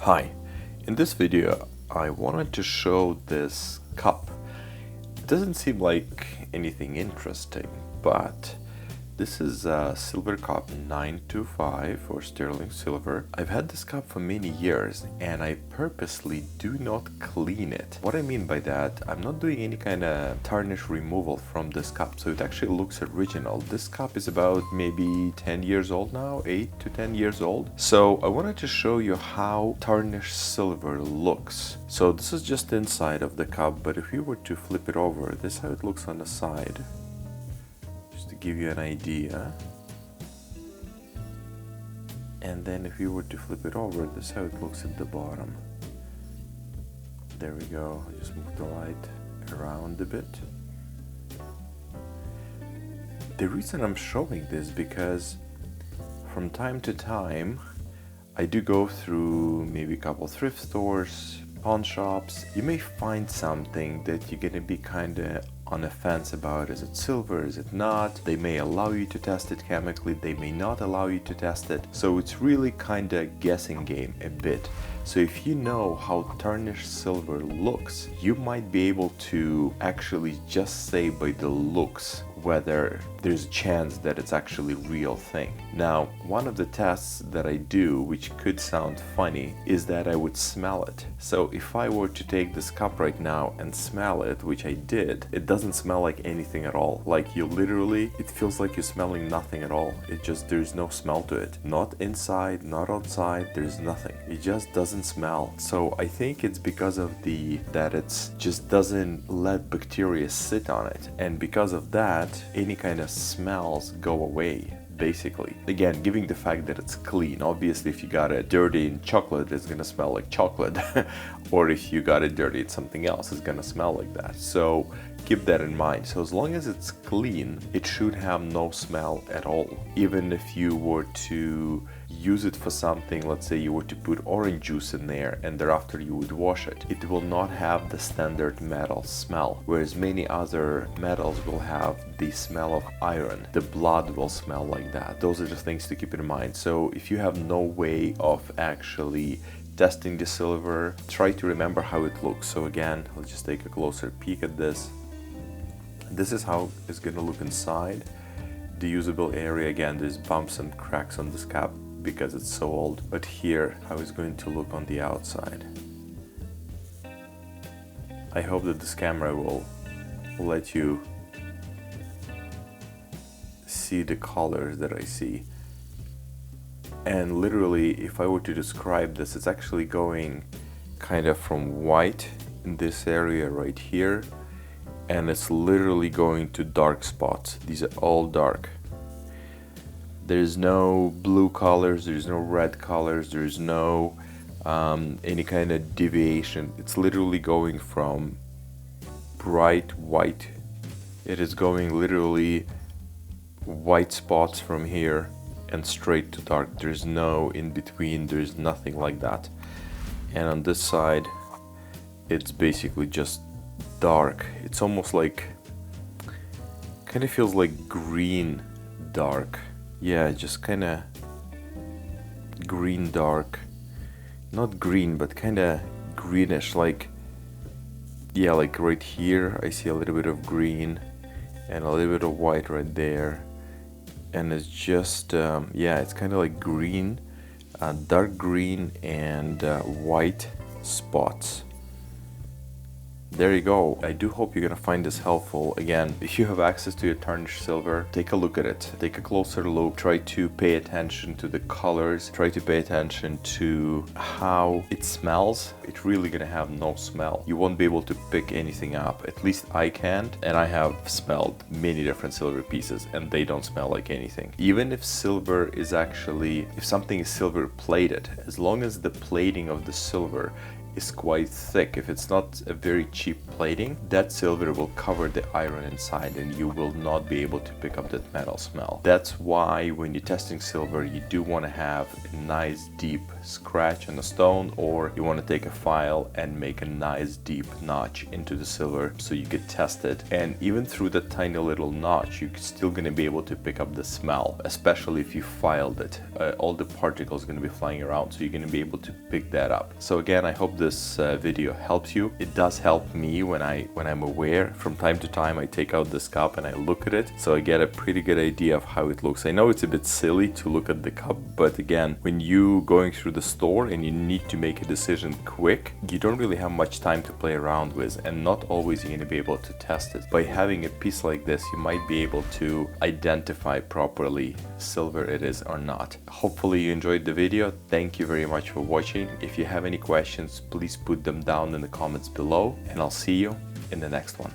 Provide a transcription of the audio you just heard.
Hi, in this video I wanted to show this cup. It doesn't seem like anything interesting, but this is a silver cup 925 for sterling silver. I've had this cup for many years and I purposely do not clean it. What I mean by that, I'm not doing any kind of tarnish removal from this cup, so it actually looks original. This cup is about maybe 10 years old now, 8 to 10 years old. So I wanted to show you how tarnished silver looks. So this is just the inside of the cup, but if you were to flip it over, this is how it looks on the side. To give you an idea, and then if you were to flip it over, this is how it looks at the bottom. There we go. I just move the light around a bit. The reason I'm showing this because from time to time I do go through maybe a couple thrift stores, pawn shops. You may find something that you're gonna be kinda on the fence about. Is it silver, is it not? They may allow you to test it chemically, they may not allow you to test it. So it's really kinda guessing game a bit. So if you know how tarnished silver looks, you might be able to actually just say by the looks whether there's a chance that it's actually a real thing. Now, one of the tests that I do, which could sound funny, is that I would smell it. So if I were to take this cup right now and smell it, which I did, it doesn't smell like anything at all. Like you literally, it feels like you're smelling nothing at all. There's no smell to it. Not inside, not outside, there's nothing. It just doesn't smell. So I think it's because of that it's just doesn't let bacteria sit on it. And because of that, any kind of smells go away, basically. Again, given the fact that it's clean. Obviously, if you got it dirty in chocolate, it's gonna smell like chocolate. Or if you got it dirty in something else, it's gonna smell like that. So keep that in mind. So as long as it's clean, it should have no smell at all. Even if you were to use it for something, let's say you were to put orange juice in there and thereafter you would wash it, it will not have the standard metal smell, whereas many other metals will have the smell of iron. The blood will smell like that. Those are the things to keep in mind. So if you have no way of actually testing the silver, try to remember how it looks. So again, let's just take a closer peek at this. This is how it's gonna look inside. The usable area, again, there's bumps and cracks on this cap because it's so old, but here how it's going to look on the outside. I hope that this camera will let you see the colors that I see. And literally, if I were to describe this, it's actually going kind of from white in this area right here, and it's literally going to dark spots. These are all dark. There's no blue colors, there's no red colors, there's no any kind of deviation. It's literally going from bright white. It is going literally white spots from here and straight to dark. There's no in between, there's nothing like that. And on this side, it's basically just dark. It's almost like, kind of feels like green dark. Yeah, just kind of green dark. Not green, but kind of greenish, like, yeah, like right here I see a little bit of green and a little bit of white right there. And it's just, yeah, it's kind of like green, dark green and white spots. There you go. I do hope you're gonna find this helpful. Again, if you have access to your tarnished silver, take a look at it. Take a closer look. Try to pay attention to the colors. Try to pay attention to how it smells. It's really gonna have no smell. You won't be able to pick anything up. At least I can't. And I have smelled many different silver pieces and they don't smell like anything. Even if silver is actually, if something is silver plated, as long as the plating of the silver is quite thick, if it's not a very cheap plating, that silver will cover the iron inside and you will not be able to pick up that metal smell. That's why when you're testing silver, you do want to have a nice deep scratch on the stone, or you want to take a file and make a nice deep notch into the silver so you could test it. And even through that tiny little notch, you're still going to be able to pick up the smell, especially if you filed it. All the particles are going to be flying around, so you're going to be able to pick that up. So again, I hope this video helps you. It does help me when I'm aware. From time to time I take out this cup and I look at it, so I get a pretty good idea of how it looks. I know it's a bit silly to look at the cup, but again, when you going through the store and you need to make a decision quick, you don't really have much time to play around with, and not always you're going to be able to test it. By having a piece like this, you might be able to identify properly silver it is or not. Hopefully you enjoyed the video. Thank you very much for watching. If you have any questions, please put them down in the comments below, and I'll see you in the next one.